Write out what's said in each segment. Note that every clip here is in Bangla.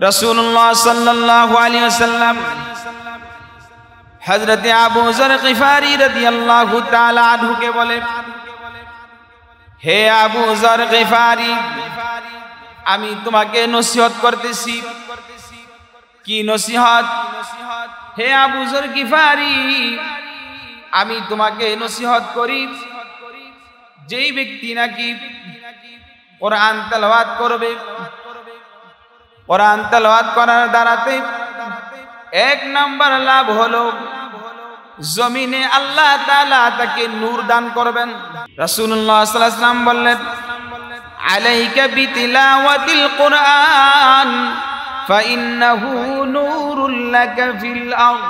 রাসূলুল্লাহ সাল্লাল্লাহু আলাইহি ওয়াসাল্লাম হযরত আবু যর গিফারি রাদিয়াল্লাহু তাআলা আনহুকে বলে, হে আবু যর গিফারি, আমি তোমাকে নসিহত করতেছি। কি নসিহত? হে আবু যর গিফারি, আমি তোমাকে নসিহত করি, যেই ব্যক্তি নাকি কোরআন তেলাওয়াত করবে, কোরআন তেলাওয়াত করার দ্বারাতে এক নাম্বার লাভ হলো জমিনে আল্লাহ তাআলা তাকে নূর দান করবেন। রাসূলুল্লাহ সাল্লাল্লাহু আলাইহি ওয়াসাল্লাম বললেন, আলাইকা বিতিলাওয়াতিল কুরআন ফাইন্নাহু নূরুল লাকা ফিল আরদ।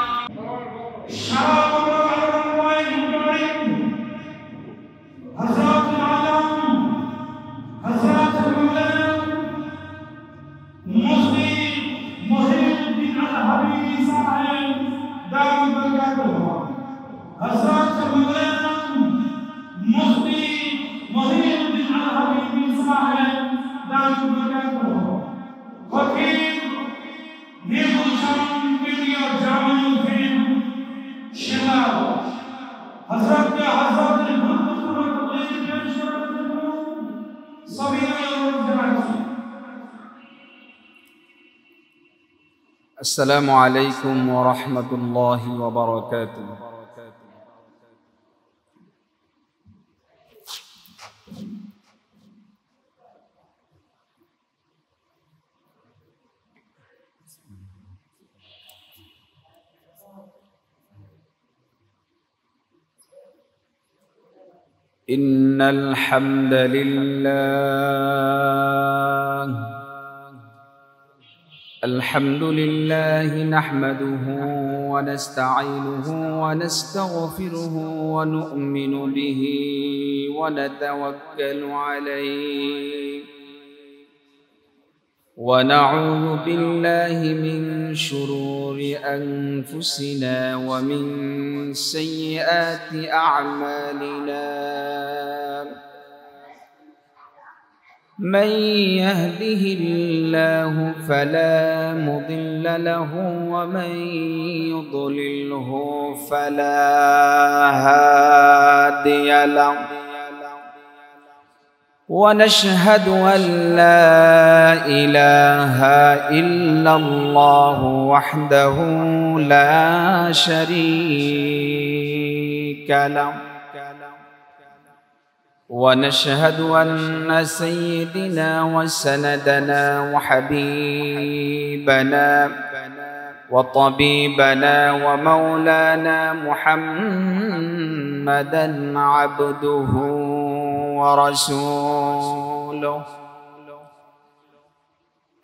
السلام عليكم ورحمة الله وبركاته. إن الحمد لله نحمده ونستعينه ونستغفره ونؤمن به ونتوكل عليه ونعوذ بالله من شرور أنفسنا ومن سيئات أعمالنا. من يهده الله فلا مضل له ومن يضلله فلا هادي له. ونشهد أن لا إله إلا الله وحده لا شريك له. ونشهد أن سيدنا وسندنا وحبيبنا وطبيبنا ومولانا محمدا عبده ورسوله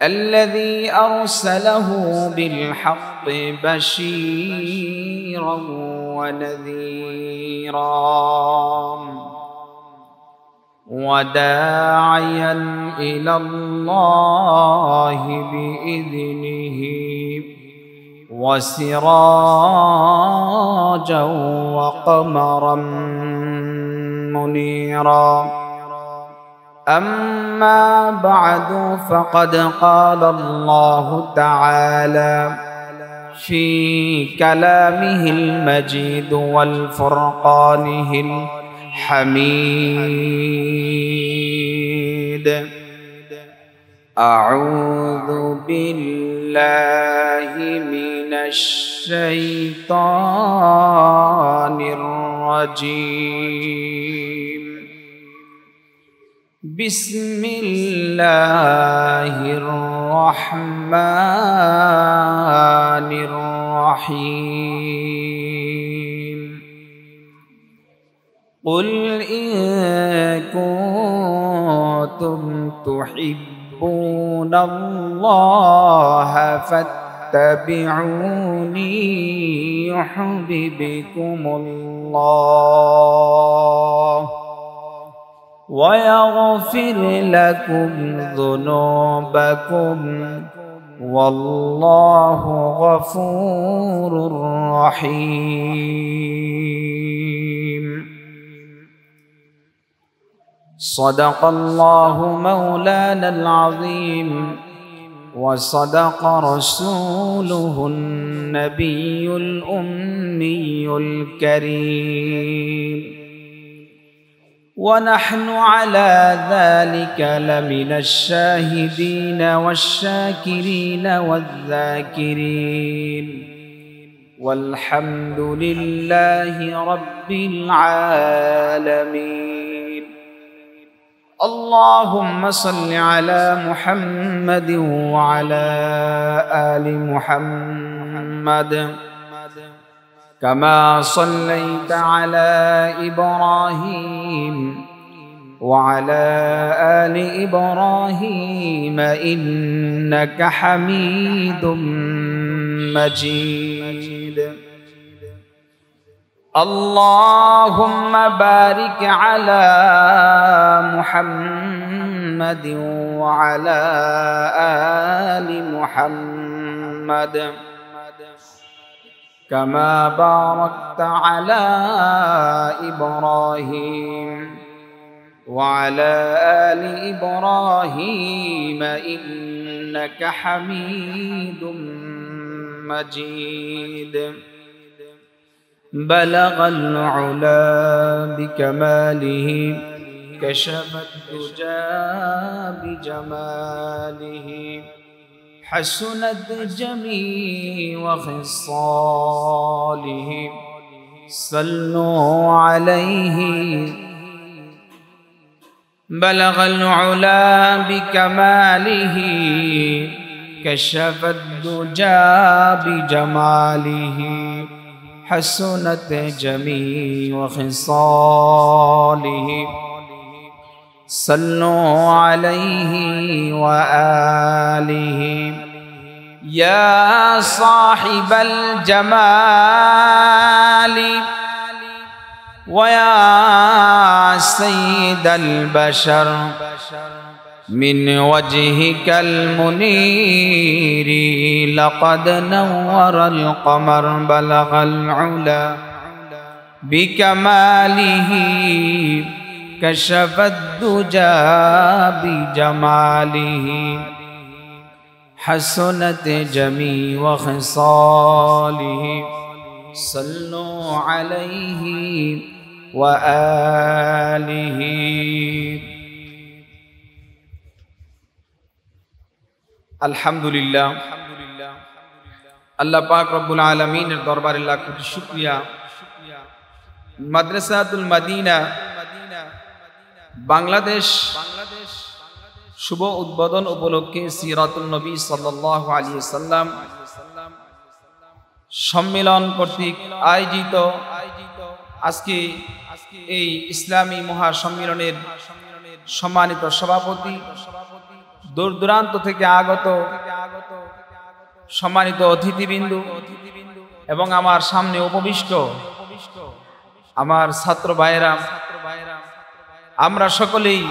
الذي أرسله بالحق بشيرا ونذيرا وداعيا إلى الله بإذنه وسراجا وقمرا منيرا. أما بعد فقد قال الله تعالى في كلامه المجيد والفرقانه الحميد. أعوذ بالله من الشيطان الرجيم. بسم الله الرحمن الرحيم. قل إن كنتم تحبون الله فاتبعوني يحببكم الله ويغفر لكم ذنوبكم والله غفور رحيم. صدق الله مولانا العظيم وصدق رسوله النبي الأمي الكريم ونحن على ذلك لمن الشاهدين والشاكرين والذاكرين والحمد لله رب العالمين. اللهم صل على محمد وعلى آل محمد كما صليت على إبراهيم وعلى آل إبراهيم إنك حميد مجيد. اللهم بارك على محمد وعلى آل محمد كما باركت على إبراهيم وعلى آل إبراهيم إنك حميد مجيد. بلغ العلا بكماله كشف الدجى بجماله حسنت جميع خصاله صلوا عليه. بلغ العلا بكماله كشف الدجى بجماله حسنت جميع خصاله صلوا عليه وآله. يا صاحب الجمال ويا سيد البشر من وجهك المنير لقد نور القمر. بلغ العلا بكماله كشف الدجى بجماله حسنت جميع خصاله صلوا عليه وآله. আলহামদুলিল্লাহ, আল্লাহ পাক রব্বুল আলামিনের দরবারে লাখ কোটি শুকরিয়া। মাদ্রাসাতুল মাদিনা বাংলাদেশ শুভ উদ্বোধন উপলক্ষে সিরাতুল নবী সাল্লাল্লাহু আলাইহি ওয়াসাল্লাম সম্মেলন কর্তৃক আয়োজিত আজকে এই ইসলামী মহাসম্মেলনের সম্মানিত সভাপতি, দূর দূরান্ত থেকে আগত সম্মানিত অতিথিবৃন্দ এবং আমার সামনে উপবিষ্ট আমার ছাত্র ভাইয়েরা, আমরা সকলেই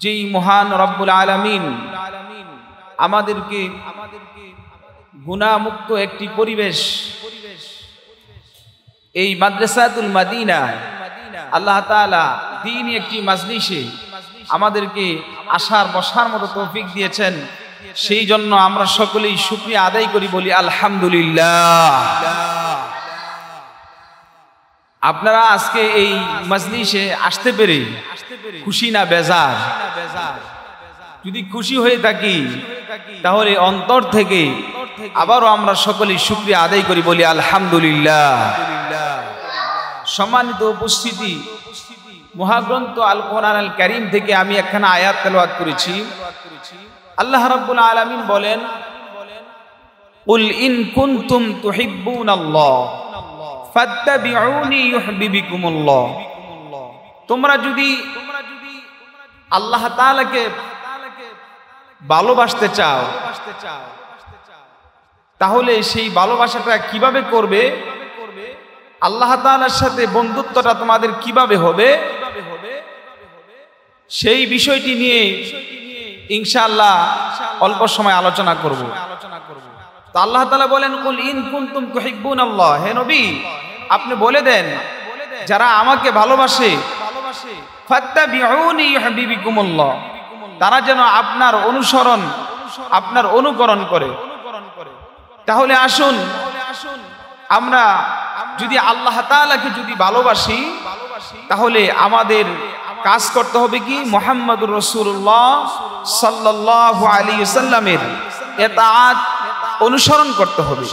যেই মহান রব্বুল আলামিন আমাদেরকে গুনাহমুক্ত একটি পরিবেশ এই মাদ্রাসাতুল মাদিনা আল্লাহ তাআলা দ্বীনি একটি মাজলিসে আমাদেরকে আসার বসার মতো তৌফিক দিয়েছেন, সেই জন্য আমরা সকলেই শুকরিয়া আদায় করি, বলি আলহামদুলিল্লাহ। আপনারা আজকে এই মাজলিসে আসতে পেরে খুশি না বেজার? যদি খুশি হয়ে থাকি তাহলে অন্তর থেকে আবারও আমরা সকলেই শুকরিয়া আদায় করি, বলি আলহামদুলিল্লাহ। সম্মানিত উপস্থিতি, মহাগ্রন্থ আল কোরআন আল কারীম থেকে আমি একখানা আয়াত তেলাওয়াত করেছি। আল্লাহ রাব্বুল আলামিন বলেন, কুল ইন কুনতুম তুহিব্বুনাল্লাহ ফাত্তাবিউনি ইউহিব্বুকুমুল্লাহ। তোমরা যদি আল্লাহ তাআলাকে ভালোবাসতে চাও তাহলে সেই ভালোবাসাটা কিভাবে করবে, আল্লাহ তাআলার সাথে বন্ধুত্বটা তোমাদের কিভাবে হবে, সেই বিষয়টি নিয়ে ইনশাআল্লাহ অল্প সময় আলোচনা করব। তো আল্লাহ তাআলা বলেন, কুল ইন কুনতুম তুহিব্বুনাল্লাহ, হে নবী আপনি বলে দেন যারা আমাকে ভালোবাসে ফাত্তাবিউনি ইউহিব্বুকুমুল্লাহ, তারা যেন আপনার অনুসরণ আপনার অনুকরণ করে। তাহলে আসুন আমরা যদি আল্লাহ তাআলাকে যদি ভালোবাসি, তাহলে আমাদের কাজ করতে হবে কি, মুহাম্মদুর রাসূলুল্লাহ সাল্লাল্লাহু আলাইহি ওয়াসাল্লামের ইতাআত অনুসরণ করতে হবে।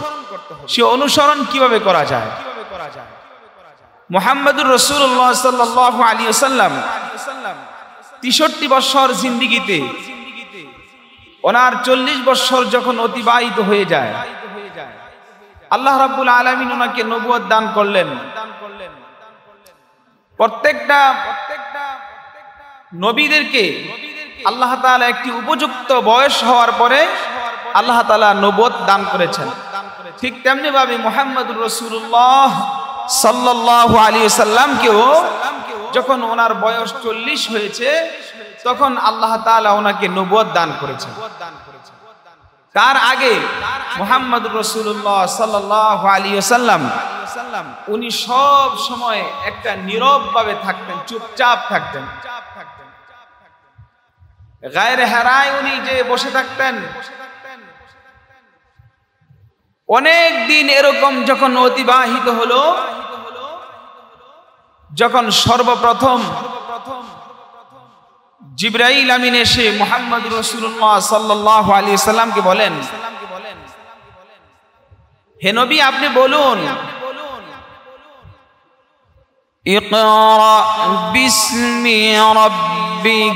সে অনুসরণ কিভাবে করা যায়? মুহাম্মদুর রাসূলুল্লাহ সাল্লাল্লাহু আলাইহি ওয়াসাল্লাম ৬৩ বছর জিন্দেগিতে ওনার ৪০ বছর যখন অতিবাহিত হয়ে যায়, আল্লাহ রাব্বুল আলামিন ওনাকে নবুয়ত দান করলেন। প্রত্যেকটা নবীদেরকে আল্লাহ তাআলা একটি উপযুক্ত বয়স হওয়ার পরে আল্লাহ তাআলা নবুয়ত দান করেছেন। ঠিক তেমনি ভাবে মুহাম্মদুর রাসূলুল্লাহ সাল্লাল্লাহু আলাইহি ওয়াসাল্লামকেও যখন ওনার বয়স ৪০ হয়েছে, তখন আল্লাহ তাআলা ওনাকে নবুয়ত দান করেছেন। তার আগে মুহাম্মদুর রাসূলুল্লাহ সাল্লাল্লাহু আলাইহি ওয়াসাল্লাম উনি সব সময় একটা নীরব ভাবে থাকতেন, চুপচাপ থাকতেন। গায়রে হেরায় উনি যে বসে থাকতেন, অনেক দিন এরকম যখন অতিবাহিত হলো, যখন সর্বপ্রথম জিবরাইল আমিন এসে মুহাম্মদুর রাসূলুল্লাহ সাল্লাল্লাহু আলাইহি ওয়াসাল্লামকে বলেন, হে নবী আপনি বলুন, ইকরা বিসমি রাব্বিকাল্লাযী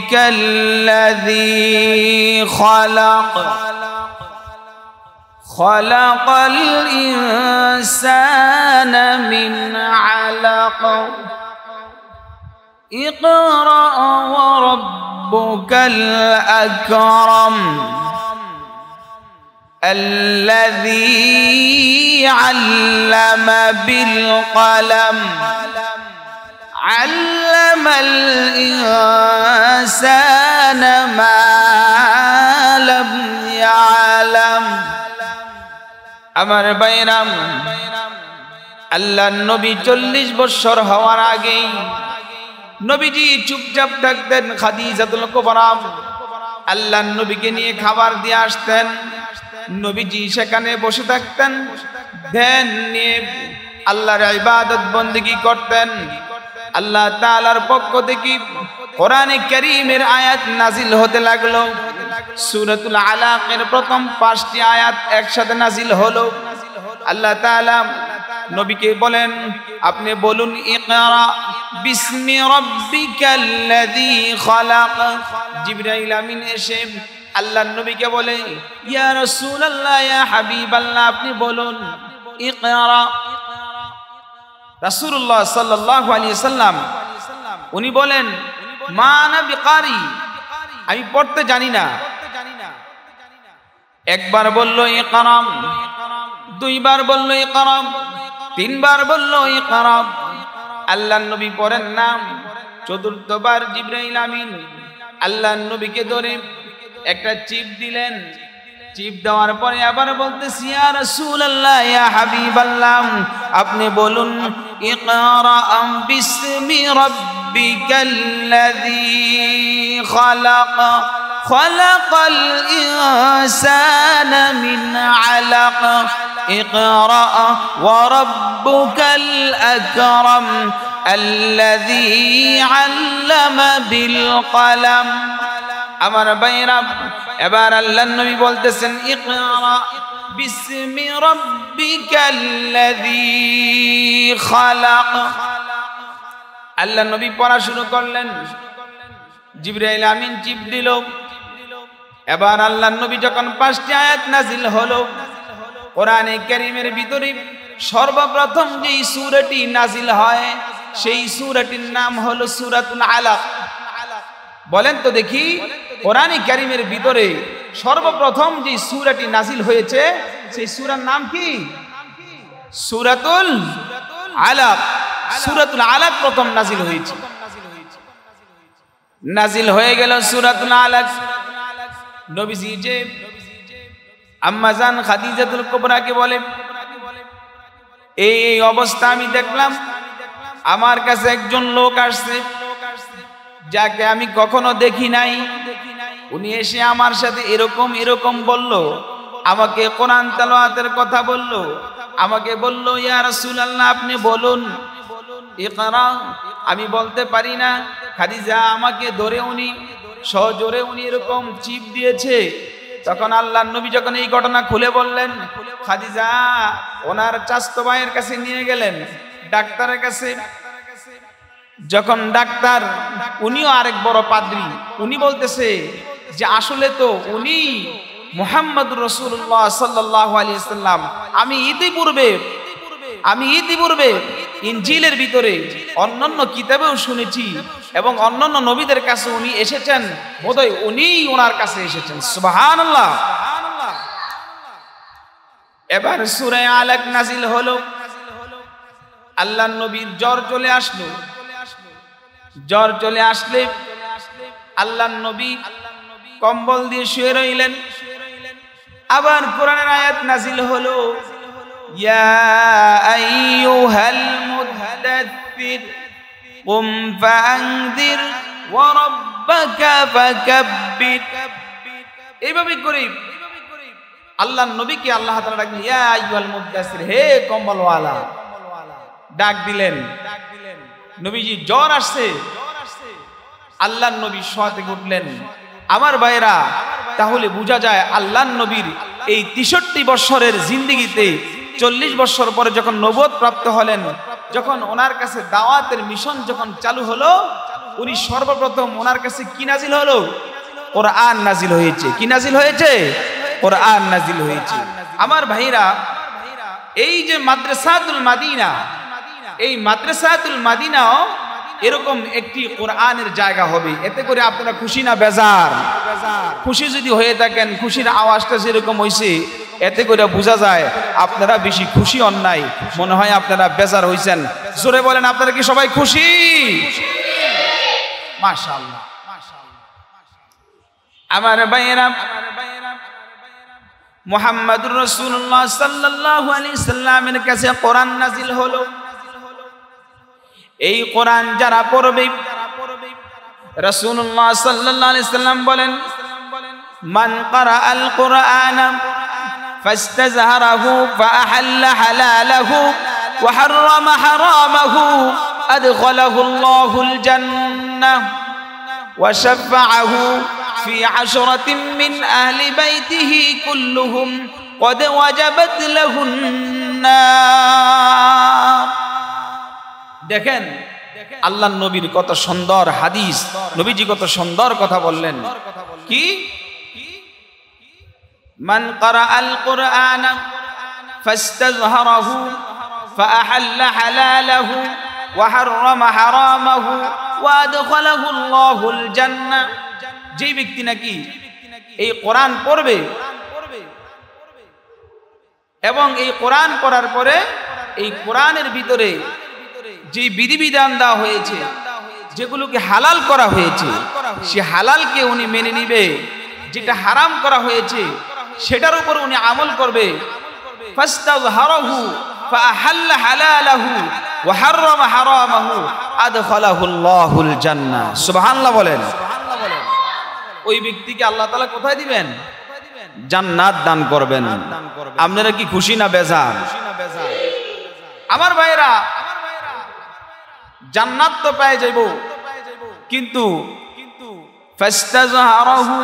খালাক খালাকাল ইনসানা মিন আলাক ইকরা ওয়া রাব্বুকাল আকরাম الذي علم بالقلم علم الإنسان ما لم يعلم। আমার বাইরাম, আল্লাহর নবী ৪০ বছর হওয়ার আগেই নবীজি চুপচাপ থাকতেন। খাদিজাতুল কুবরা আল্লাহর নবীকে নিয়ে খাবার দিয়ে আসতেন, নবীজি সেখানে বসে থাকতেন, ধ্যান নিয়ে আল্লাহর ইবাদত বন্দেগী করতেন। আল্লাহ তাআলার পক্ষ থেকে কোরআনে কারীমের আয়াত নাজিল হতে লাগলো। সূরাতুল আলাকের প্রথম ৫টি আয়াত একসাথে নাজিল হলো। আল্লাহ তাআলা নবীকে বলেন, আপনি বলুন ইকরা বিসমি রাব্বিকাল্লাযী খালাক। জিবরাইল আমিন এসে আল্লাহর নবীকে বলে, ইয়া রাসূলুল্লাহ, ইয়া হাবিবাল্লাহ, আপনি বলুন ইকরা। রাসূলুল্লাহ সাল্লাল্লাহু আলাইহি ওয়াসাল্লাম উনি বলেন, মা আনা বিকারি, আমি পড়তে জানি না। একবার বলল ইকরা, দুইবার বলল ইকরা, তিনবার বলল ইকরা। আল্লাহর নবী পড়েন না। চতুর্থবার জিবরাইল আমিন আল্লাহর নবীকে ধরে একটা চিপ দিলেন। চিপ দেওয়ার পরে আবার বলতেছি, ইয়া রাসূলুল্লাহ, ইয়া হাবিবাল্লাহ, আপনি বলুন ইকরা বিসমি রাব্বিকাল্লাযী খালাক খালাকাল ইনসানা মিন আলাক ইকরা ওয়া রাব্বুকাল আকরাম আল্লাযী আল্লামা বিল কলম। আমার ভাইরা, এবার আল্লাহর নবী বলতেছেন ইকরা বিসমি রাব্বিকাল্লাযী খালাক। আল্লাহর নবী পড়া শুরু করলেন। জিবরাইল আমিন চিপ দিল। এবার আল্লাহর নবী যখন ৫টি আয়াত নাজিল হলো, কোরআনে কারীমের ভিতরে সর্বপ্রথম যে সূরাটি নাজিল হয় সেই সূরাটির নাম হলো সূরাতুল আলাক। বলেন তো দেখি, কোরআনে কারীমের ভিতরে সর্বপ্রথম যে সূরাটি নাজিল হয়েছে সেই সূরার নাম কি? সূরাতুল আলাক। সূরাতুল আলাক প্রথম নাজিল হয়েছে। নাজিল হয়ে গেল সূরাতুল আলাক। নবীজি যে আম্মা জান খাদিজাতুল কুবরাকে বলে, এই অবস্থা আমি দেখলাম, আমার কাছে একজন লোক আসছে যাকে আমি কখনো দেখি নাই। উনি এসে আমার সাথে এরকম এরকম বলল, আমাকে কোরআন তেলাওয়াতের কথা বলল, আমাকে বলল ইয়া রাসূলুল্লাহ আপনি বলুন ইকরা। আমি বলতে পারি না। খাদিজা আমাকে ধরে উনি সজোরে উনি এরকম চিপ দিয়েছে। তখন আল্লাহর নবী যখন এই ঘটনা খুলে বললেন, খাদিজা ওনার চাচতো ভাইয়ের কাছে নিয়ে গেলেন ডাক্তারের কাছে। যখন ডাক্তার, উনিও আরেক বড় পাদ্রী, উনি বলতেছে যে আসলে তো উনি মুহাম্মদুর রাসূলুল্লাহ সাল্লাল্লাহু আলাইহি ওয়াসাল্লাম। আমি ইতিপূর্বে ইনজিলের ভিতরে অন্যান্য কিতাবেও শুনেছি এবং অন্যান্য নবীদের কাছে উনি এসেছেন, বোধহয় উনি ওনার কাছে এসেছেন। সুবহানাল্লাহ। এবার সূরা আলাক নাজিল হলো। আল্লাহর নবীর জ্বর চলে আসলো। জ্বর চলে আসলে আল্লাহর নবী কম্বল দিয়ে শুয়ে রইলেন। আবার কোরআনের আয়াত নাজিল হলো, ইয়া আইয়ুহাল মুদাথ্থির কুম ফাআনযির ওয়া রাব্বাকা ফাকাব্বির। এইভাবে করে আল্লাহর নবীকে আল্লাহ তাআলা ডাকলেন, ইয়া আইয়ুহাল মুদাথ্থির, হে কম্বলওয়ালা, ডাক দিলেন। নবীজি জ্বর আসছে, আল্লাহর নবী শোয়া থেকে উঠলেন। আমার ভাইরা, তাহলে বোঝা যায় আল্লাহর নবীর এই 63 বছরের জিন্দেগিতে 40 বছর পরে যখন নবুয়ত প্রাপ্ত হলেন, যখন ওনার কাছে দাওয়াতের মিশন যখন চালু হলো, উনি সর্বপ্রথম ওনার কাছে কি নাজিল হলো? কোরআন নাজিল হয়েছে। কি নাজিল হয়েছে? কোরআন নাজিল হয়েছে। আমার ভাইরা, এই যে মাদ্রাসাতুল মাদিনা, এই মাদ্রাসাতুল মাদিনাও এরকম একটি কোরআনের জায়গা হবে। এতে করে আপনারা খুশি না বেজার? খুশি যদি হয়ে থাকেন, খুশির আওয়াজটা যেরকম হয়েছে, এতে করে বোঝা যায় আপনারা বেশি খুশি হন নাই, মনে হয় আপনারা বেজার হয়েছেন। জোরে বলেন, আপনারা কি সবাই খুশি? মাশাআল্লাহ। আমার ভাইয়েরা, মুহাম্মদুর রাসূলুল্লাহ সাল্লাল্লাহু আলাইহি সাল্লামের কাছে কোরআন নাজিল হলো। এই কোরআন যারা পড়বে, রাসূলুল্লাহ সাল্লাল্লাহু আলাইহি সাল্লাম বলেন, মান ক্বারা আল কুরআনা ফাস্তাযহারাহু ফাআহাল্লা হালালাহু ওয়া হাররামা হারামাহু আদখালাহু আল্লাহুল জান্নাহ ওয়া শাফাআহু ফি আশরাতিন মিন আহলি বাইতিহি কুল্লুহুম ক্বাদ ওয়াজাবাত লাহুন নার। দেখেন আল্লাহর নবীর কত সুন্দর হাদিস, নবীজি কত সুন্দর কথা বললেন। কি? মান ক্বারা আল কুরআনা ফাস্তাযহারাহু ফাআহাল্লা হালালাহু ওয়া হাররামা হারামাহু ওয়া আদখালাহু আল্লাহুল জান্নাহ। যেই ব্যক্তি নাকি এই কোরআন পড়বে এবং এই কোরআন পড়ার পরে এই কোরআনের ভিতরে যে বিধিবিধান দেওয়া হয়েছে, যেগুলোকে হালাল করা হয়েছে, সে হালালকে উনি মেনে নিবে, যেটা হারাম করা হয়েছে সেটার উপর উনি আমল করবে। ফাস্তাযহারাহু ফাআহাল্লা হালালাহু ওয়া হাররামা হারামাহু আদখালাহু আল্লাহুল জান্নাহ। সুবহানাল্লাহ বলেন। ওই ব্যক্তিকে আল্লাহ তাআলা কোথায় দিবেন? জান্নাত দান করবেন। আপনারা কি খুশি না বেজার? আমার ভাইরা, জান্নাত তো পেয়ে যাইব, কিন্তু ফাস্তাযহারাহু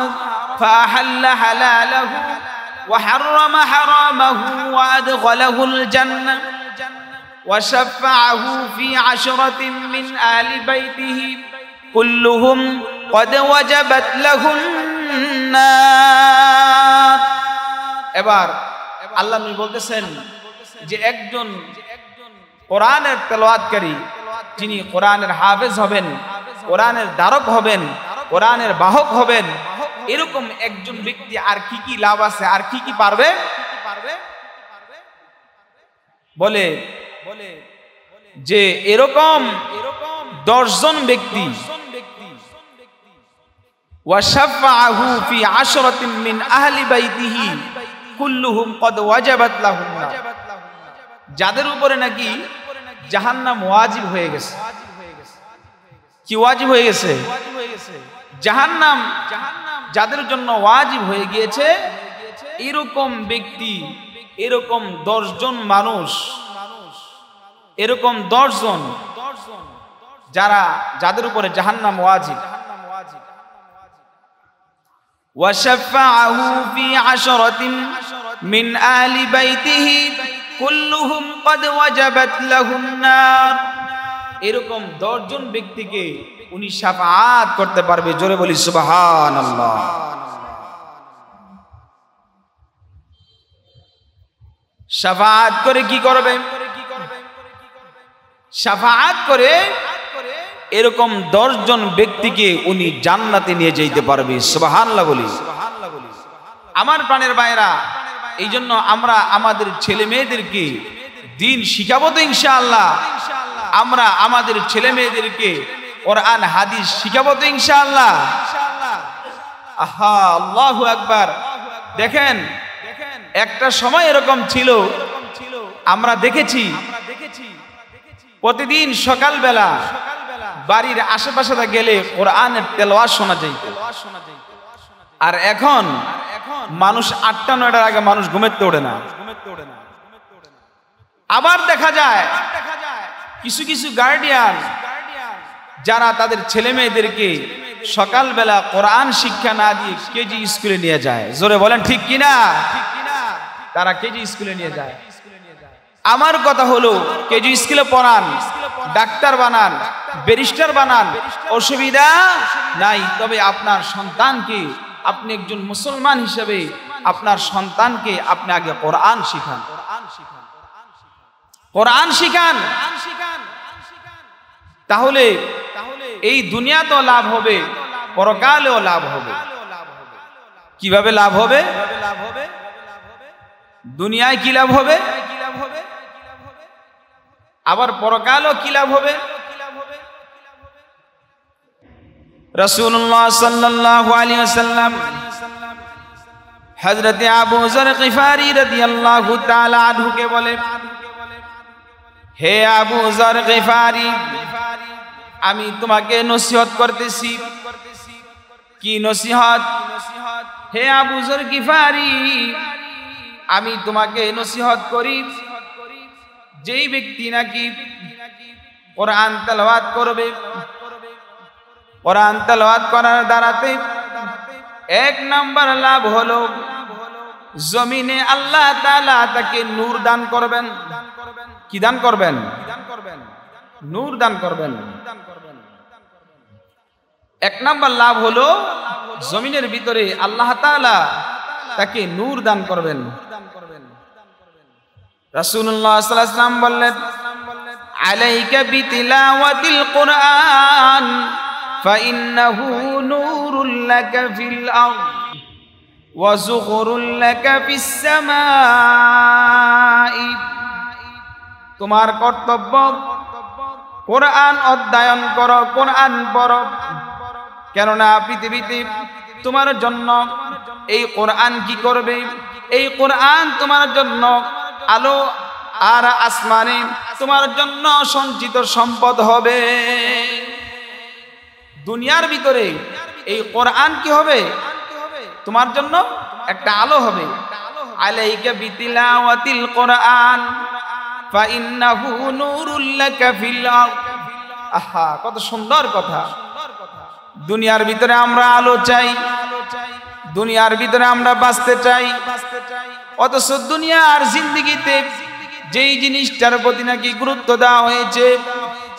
ফাআহাল্লা হালালাহু ওয়া হাররামা হারামাহু ওয়া আদখালাহুল জান্নাহ ওয়া শাফাআহু ফি আশরাতিন মিন আহলি বাইতিহি কুল্লুহুম ক্বাদ ওয়াজাবাত লাহুন নার। এবার আল্লাহ নবী বলতেছেন যে একজন কোরআনের তেলাওয়াতকারী, যিনি কোরআনের হাফেজ হবেন, কোরআনের ধারক হবেন, কোরআনের বাহক হবেন, এরকম একজন ব্যক্তি আর কি কি লাভ আছে, আর কি কি পারবে? বলে যে এরকম 10 জন ব্যক্তি, ওয়া শাফাআহু ফি আশরাতিন মিন আহলি বাইতিহি কুল্লুহুম ক্বাদ ওয়াজাবাত লাহুম নার। যাদের উপরে নাকি জাহান্নাম ওয়াজিব হয়ে গেছে। কি ওয়াজিব হয়ে গেছে? জাহান্নাম যাদের জন্য ওয়াজিব হয়ে গিয়েছে, এরকম ব্যক্তি, এরকম 10 জন মানুষ, এরকম 10 জন যাদের উপরে জাহান্নাম ওয়াজিব। ওয়াশাফাআহু ফি 10রাতিন মিন আহলি বাইতিহি কুল্লুহুম ক্বাদ ওয়াজাবাত লাহুন নার। এরকম 10 জন ব্যক্তিকে উনি শাফাআত করতে পারবে। জোরে বলি সুবহানাল্লাহ। শাফাআত করে কি করবে? শাফাআত করে এরকম 10 জন ব্যক্তিকে উনি জান্নাতে নিয়ে যেতে পারবে। সুবহানাল্লাহ বলি। আমার প্রাণের ভাইরা, এই জন্য আমরা আমাদের ছেলে মেয়েদেরকে দিন শিখাবো তো ইনশাআল্লাহ। আমরা আমাদের ছেলে মেয়েদেরকে কোরআন হাদিস শিখাবো তো ইনশাআল্লাহ। আহা, আল্লাহু আকবার। দেখেন, একটা সময় এরকম ছিল, আমরা দেখেছি প্রতিদিন সকালবেলা বাড়ির আশেপাশে গেলে কোরআনের তেলাওয়াত শোনা যায়। আর এখন মানুষ 8টা-9টার আগে মানুষ ঘুমাতে ওঠে না। আবার দেখা যায় কিছু কিছু গার্ডিয়ান যারা তাদের ছেলে মেয়েদেরকে সকালবেলা কোরআন শিক্ষা না দিয়ে কেজি স্কুলে নিয়ে যায়। জোরে বলেন ঠিক কিনা? তারা কেজি স্কুলে নিয়ে যায়। আমার কথা হলো, কেজি স্কুলে পড়ান, ডাক্তার বানান, ব্যারিস্টার বানান, অসুবিধা নাই। তবে আপনার সন্তানকে, আপনি একজন মুসলমান হিসেবে আপনার সন্তানকে আপনি আগে কোরআন শিখান, কোরআন শিখান। তাহলে এই দুনিয়াতেও লাভ হবে, পরকালেও লাভ হবে। কিভাবে লাভ হবে? দুনিয়ায় কি লাভ হবে, আবার পরকালেও কি লাভ হবে? রাসূলুল্লাহ সাল্লাল্লাহু আলাইহি ওয়াসাল্লাম হযরত আবু যর গিফারি রাদিয়াল্লাহু তাআলা আনহু কে বলে, হে আবু যর গিফারি, আমি তোমাকে নসিহত করতেছি। কি নসিহত? হে আবু যর গিফারি, আমি তোমাকে নসিহত করি, যেই ব্যক্তি নাকি কোরআন তেলাওয়াত করবে, কোরআন তেলাওয়াত করার দ্বারাতে 1 নাম্বার লাভ হলো জমিনে আল্লাহ তাআলা তাকে নূর দান করবেন। কি দান করবেন? নূর দান করবেন। 1 নাম্বার লাভ হলো জমিনের ভিতরে আল্লাহ তাআলা তাকে নূর দান করবেন। রাসূলুল্লাহ সাল্লাল্লাহু আলাইহি ওয়াসাল্লাম বললেন, আলাইকা বিতিলাওয়াতিল কুরআন ফাইন্নাহু নূরুল লাকা ফিল আরদ ওয়া যুখরুল লাকা ফিস সামাই। তোমার কর্তব্য কোরআন অধ্যয়ন করো, কোরআন পড়ো। কেননা পৃথিবীতে তোমার জন্য এই কোরআন কি করবে? এই কোরআন তোমার জন্য আলো, আর আসমানে তোমার জন্য সঞ্চিত সম্পদ হবে। দুনিয়ার ভিতরে এই কোরআন কি হবে? তোমার জন্য একটা আলো হবে। আলাইকা বিতিলাওয়াতিল কোরআন ফাইন্নাহু নূরুল লাকা ফিল আরদ। আহা, কত সুন্দর কথা। দুনিয়ার ভিতরে আমরা আলো চাই, দুনিয়ার ভিতরে আমরা বাঁচতে চাই, অথচ দুনিয়ার জিন্দেগিতে যেই জিনিসটার প্রতি নাকি গুরুত্ব দেওয়া হয়েছে,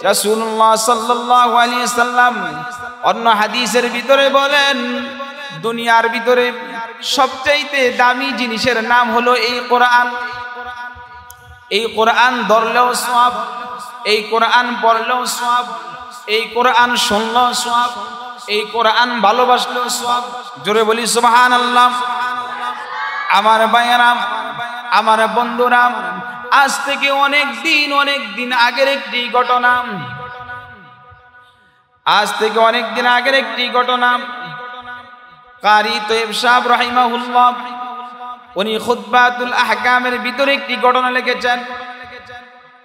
রাসূলুল্লাহ সাল্লাল্লাহু আলাইহি ওয়াসাল্লাম অন্য হাদিসের ভিতরে বলেন, দুনিয়ার ভিতরে সবচেয়ে দামি জিনিসের নাম হলো এই কোরআন। এই কোরআন ধরলেও সওয়াব, এই কোরআন পড়লেও সওয়াব, এই কোরআন শুনলেও সওয়াব, এই কোরআন ভালোবাসলেও সওয়াব। জোরে বলি সুবহানাল্লাহ। আমার ভাইয়েরা, আমার বন্ধুরা, আজ থেকে অনেক দিন আগের একটি ঘটনা, আজ থেকে অনেক দিন আগের একটি ঘটনা। কারি তৈয়ব সাহেব রাহিমাহুল্লাহ উনি খুতবাতুল আহকামের ভিতরে একটি ঘটনা লিখেছেন,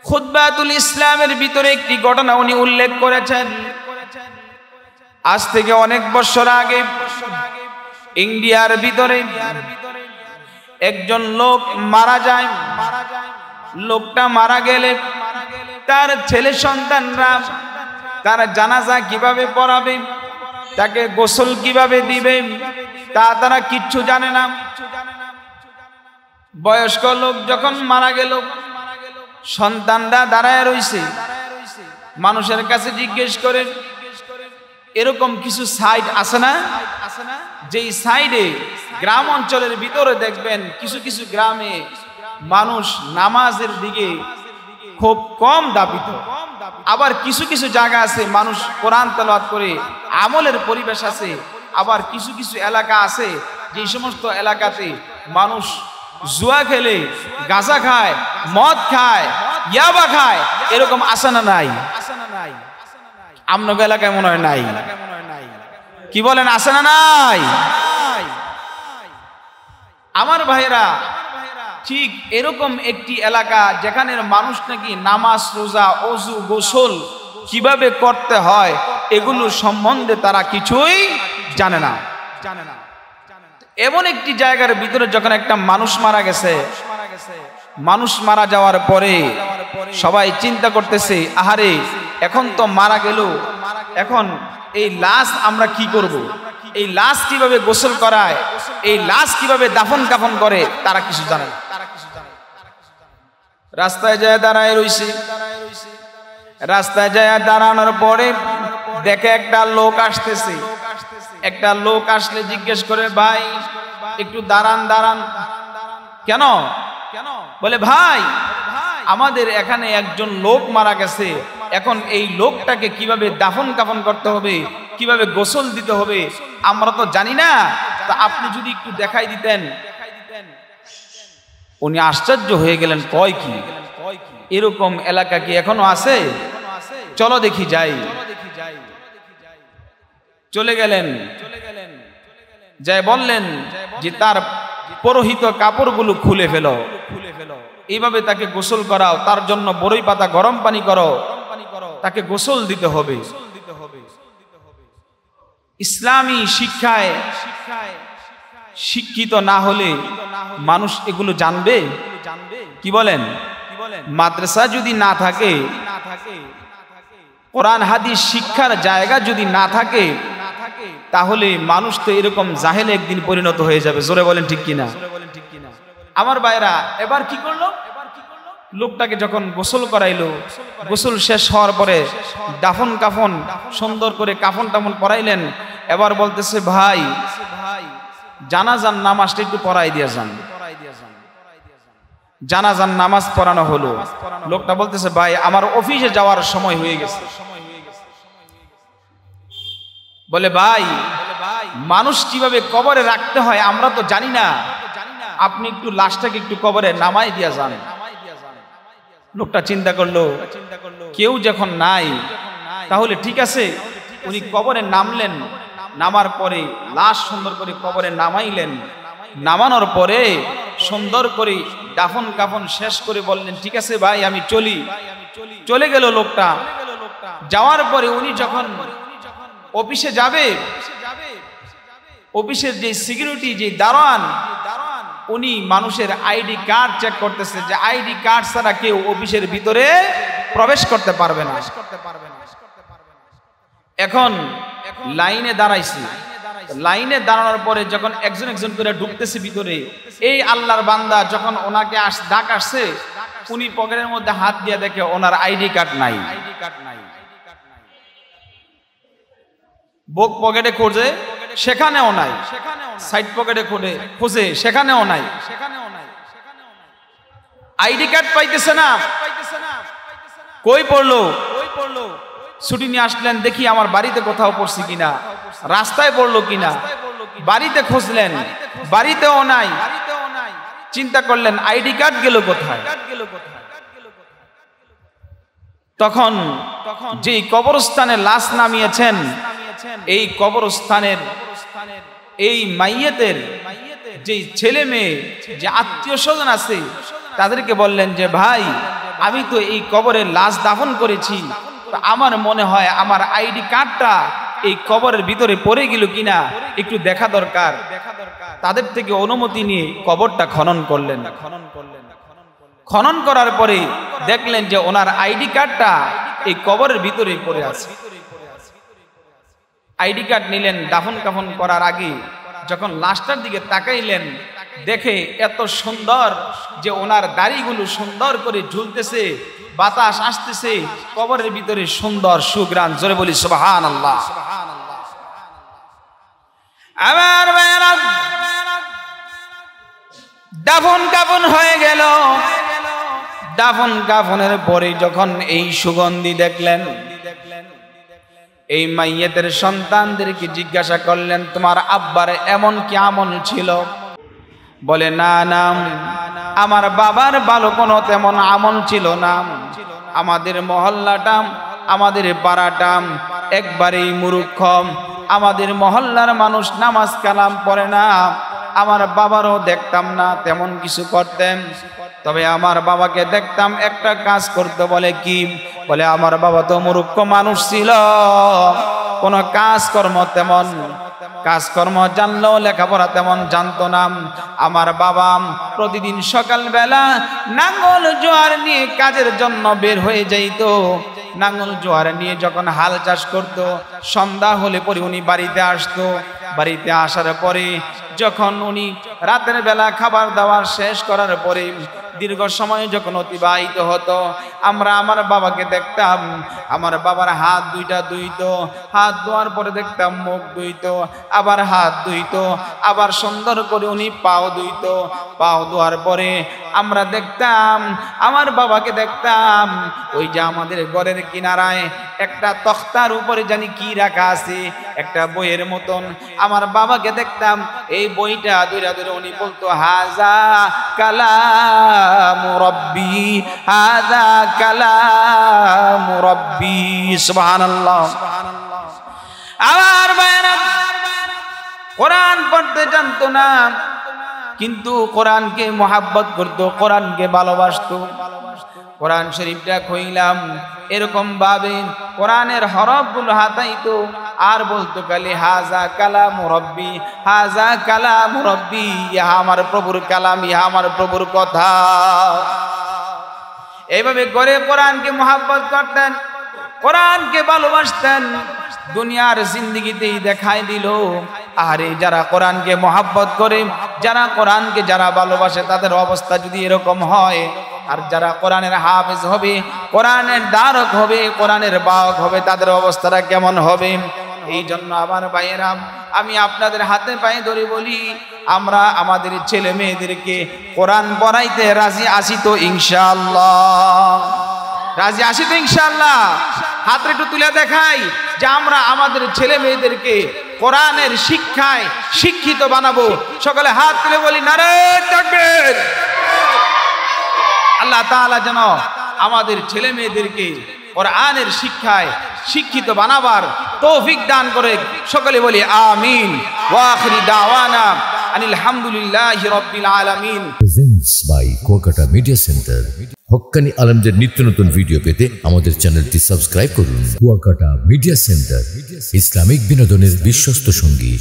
খুতবাতুল ইসলামের ভিতরে একটি ঘটনা উনি উল্লেখ করেছেন। আজ থেকে অনেক বছর আগে ইন্ডিয়ার ভিতরে একজন লোক মারা যায়। লোকটা মারা গেলে তার ছেলে সন্তানরা তার জানাজা কিভাবে পড়াবে, তাকে গোসল কিভাবে দিবে তা তারা কিচ্ছু জানে না। বয়স্ক লোক যখন মারা গেল, সন্তানরা দাঁড়ায় রইছে, মানুষের কাছে জিজ্ঞেস করে এরকম কিছু সাইড আছে না, যেই সাইডে গ্রাম অঞ্চলের ভিতরে দেখবেন কিছু কিছু গ্রামে মানুষ নামাজের দিকে খুব কম দাবিত, আবার কিছু কিছু জায়গা আছে মানুষ কোরআন তেলাওয়াত করে আমলের পরিবেশ আছে, আবার কিছু কিছু এলাকা আছে যে সমস্ত এলাকাতে মানুষ জুয়া খেলে, গাঁজা খায়, মদ খায়, ইয়াবা খায়, এরকম আছে না নাই? আপনাদের এলাকায় মনে হয় নাই, কি বলেন আছে না নাই? আমার ভাইরা, ঠিক এরকম একটি এলাকা যেখানের মানুষ নাকি নামাজ, রোজা, ওযু, গোসল কিভাবে করতে হয় এগুলো সম্বন্ধে তারা কিছুই জানে না। এমন একটি জায়গার ভিতরে যখন একটা মানুষ মারা গেছে, মানুষ মারা যাওয়ার পরে সবাই চিন্তা করতেছে, আহারে এখন তো মারা গেল, এখন এই লাশ আমরা কি করব, এই লাশ কিভাবে গোসল করায়, এই লাশ কিভাবে দাফন কাফন করে, তারা কিছু জানে না। রাস্তায় যায় দাঁড়ায় রইছে, রাস্তায় যায় দাঁড়ানোর পরে দেখে একটা লোক আসতেছে। একটা লোক আসলে জিজ্ঞেস করে, ভাই একটু দাঁড়ান দাঁড়ান। কেন? বলে ভাই আমাদের এখানে একজন লোক মারা গেছে, এখন এই লোকটাকে কিভাবে দাফন কাফন করতে হবে, কিভাবে গোসল দিতে হবে আমরা তো জানি না, তা আপনি যদি একটু দেখাই দিতেন। উনি আশ্চর্য হয়ে গেলেন, কয় কি এরকম এলাকা কি এখনো আছে? চলো দেখি যাই। চলে গেলেন, যাই বললেন যে তার পরহিত কাপড়গুলো খুলে ফেলো, এইভাবে তাকে গোসল করাও, তার জন্য বরই পাতা গরম পানি করো, তাকে গোসল দিতে হবে। ইসলামী শিক্ষায় শিক্ষিত না হলে মানুষ এগুলো জানবে? কি বলেন? মাদ্রাসা যদি না থাকে, কোরআন হাদিস শিক্ষার জায়গা যদি না থাকে, তাহলে মানুষ তো এরকম জাহেলে একদিন পরিণত হয়ে যাবে। জোরে বলেন ঠিক কিনা? আমার ভাইরা, এবার কি করলো? লোকটাকে যখন গোসল করাইলো, গোসল শেষ হওয়ার পরে দাফন কাফন সুন্দর করে কাফন টাফন পরাইলেন। এবার বলতেছে, ভাই জানাজার নামাজটা একটু পড়াই দিয়ে যান। জানাজার নামাজ পড়ানো হলো। লোকটা বলতেছে, ভাই আমার অফিসে যাওয়ার সময় হয়ে গেছে। বলে, ভাই মানুষ কিভাবে কবরে রাখতে হয় আমরা তো জানি না, আপনি একটু লাশটাকে একটু কবরে নামাই দিয়া যান। লোকটা চিন্তা করলো, কেউ যখন নাই তাহলে ঠিক আছে। উনি কবরে নামলেন, নামার পরে লাশ সুন্দর করে কবরে নামাইলেন। নামানোর পরে সুন্দর করে দাফন কাফন শেষ করে বললেন, ঠিক আছে ভাই আমি চলি। চলে গেল লোকটা। যাওয়ার পরে উনি যখন অফিসে যাবে, অফিসের যে সিকিউরিটি, যে দারোয়ান, উনি মানুষের আইডি কার্ড চেক করতেছে, যে আইডি কার্ড ছাড়া কেউ অফিসের ভিতরে প্রবেশ করতে পারবে না। এখন লাইনে দাঁড়াইছি, লাইনে দাঁড়ানোর পরে যখন একজন একজন করে ঢুকতেছে ভিতরে, এই আল্লাহর বান্দা যখন ওনাকে ডাক আসছে, উনি পকেটের মধ্যে হাত দিয়ে দেখে ওনার আইডি কার্ড নাই। বুক পকেটে খোঁজে, সেখানেও নাই। সাইড পকেটে খোঁজে, সেখানেও নাই। আইডি কার্ড পাইতেছে না। কই পড়লো? ছুটি নিয়ে আসলেন, দেখি আমার বাড়িতে কোথাও পড়ছি কিনা, রাস্তায় পড়লো কিনা। বাড়িতে খুঁজলেন, বাড়িতেও নাই। চিন্তা করলেন আইডি কার্ড গেল কোথায়। তখন যেই কবরস্থানে লাশ নামিয়েছেন, এই কবরস্থানের এই মাইয়েতের যে ছেলে মেয়ে, যে আত্মীয় স্বজন আছে, তাদেরকে বললেন যে ভাই আমি তো এই কবরে লাশ দাফন করেছি, আমার মনে হয় আমার আইডি কার্ডটা এই কবরের ভিতরে পড়ে গেল কিনা একটু দেখা দরকার। তাদের থেকে অনুমতি নিয়ে কবরটা খনন করলেন। খনন করার পরে দেখলেন যে ওনার আইডি কার্ডটা এই কবরের ভিতরে পড়ে আছে। আইডি কার্ড নিলেন, দাফন কাফন করার আগে যখন লাশটার দিকে তাকাইলেন, দেখে এত সুন্দর যে ওনার দাড়িগুলো সুন্দর করে ঝুলতেছে, বাতাস আসতেছে, কবরের ভিতরে সুন্দর সুঘ্রাণ। জোরে বলি সুবহানাল্লাহ। আমার ভাইয়েরা, দাফন কাফন হয়ে গেল। দাফন কাফনের পরে যখন এই সুগন্ধি দেখলেন, এই মাইয়েতের সন্তানদেরকে জিজ্ঞাসা করলেন, তোমার আব্বার এমন কি আমল ছিল? বলে, না না, আমার বাবার ভালো কোনো তেমন আমল ছিল না। আমাদের মহল্লাটা, আমাদের পাড়াটা একবারেই মূর্খ। আমাদের মহল্লার মানুষ নামাজ কালাম পড়ে না। আমার বাবারও দেখতাম না তেমন কিছু করতেন, তবে আমার বাবাকে দেখতাম একটা কাজ করতে। বলে কি? বলে, আমার বাবা তো মূর্খ মানুষ ছিল, কোনো কাজকর্ম জানলেও লেখাপড়া তেমন জানতো না। আমার বাবা প্রতিদিন সকালবেলা নাঙ্গল জোয়ার নিয়ে কাজের জন্য বের হয়ে যাইত। নাঙ্গল জোয়ার নিয়ে যখন হাল চাষ করত, সন্ধ্যা হলে পরে উনি বাড়িতে আসতো। বাড়িতে আসার পরে যখন উনি রাতের বেলা খাবার দাবার শেষ করার পরে দীর্ঘ সময় যখন অতিবাহিত হতো, আমরা আমার বাবাকে দেখতাম, আমার বাবার হাত দুইটা ধুইতো, হাত ধোয়ার পরে দেখতাম মুখ ধুইতো, আবার হাত ধুইতো, আবার সুন্দর করে উনি পাও ধুইতো। পাও ধোয়ার পরে আমরা দেখতাম, আমার বাবাকে দেখতাম, ওই যে আমাদের ঘরের কিনারায় একটা তক্তার উপরে জানি কি রাখা আছে, একটা বইয়ের মতন। আমার বাবাকে দেখতাম এই বইটা ধরে ধরে উনি বলতো, হাজা কালামু রাব্বি, হাজা কালামু রাব্বি। সুবহানাল্লাহ। আমার ভাইরা, কোরআন পড়তে জানতো না, কিন্তু কোরআনকে মহাব্বত করতো, কোরআনকে ভালোবাসতো। কোরআন শরীফটা খুইলাম, এরকম ভাবে কোরআনের হরফগুলো হাতাইতো আর বলতো খালি, হাজা কালামু রাব্বি, হাজা কালামু রাব্বি, ইহা আমার প্রভুর কালাম, ইহা আমার প্রভুর কথা। এইভাবে করে কোরআনকে মহাব্বত করতেন, কোরআনকে ভালোবাসতেন। দুনিয়ার জিন্দেগিতেই দেখাই দিল, আরে যারা কোরআনকে মহাব্বত করে, যারা কোরআনকে যারা ভালোবাসে, তাদের অবস্থা যদি এরকম হয়, আর যারা কোরআনের হাফেজ হবে, কোরআনের দ্বারক হবে, কোরআনের বাহক হবে, তাদের অবস্থাটা কেমন হবে? এই জন্য আমার ভাইয়েরা, আমি আপনাদের হাতে পায়ে ধরে বলি, আমরা আমাদের ছেলে মেয়েদেরকে কোরআন পড়াইতে রাজি আছি তো ইনশাআল্লাহ? রাজি আছি তো ইনশাআল্লাহ? হাত একটু তুলে দেখাই যে আমরা আমাদের ছেলে মেয়েদেরকে কোরআনের শিক্ষায় শিক্ষিত বানাবো। সকলে হাত তুলে বলি, নারে তাকবীর। আল্লাহ তাআলা যেন আমাদের ছেলে মেয়েদেরকে কোরআনের শিক্ষায় শিক্ষিত বানাবার তৌফিক দান করে। সকলে বলি আমিন। ওয়া আখিরি দাওয়ানা আনিল হামদুলিল্লাহি রাব্বিল আলামিন। Presents by Kuakata media centre. হক্কানি আলেমদের নিত্য নতুন ভিডিও পেতে আমাদের চ্যানেলটি সাবস্ক্রাইব করুন। কুয়াকাটা মিডিয়া সেন্টার, ইসলামিক বিনোদনের বিশ্বস্ত সঙ্গী।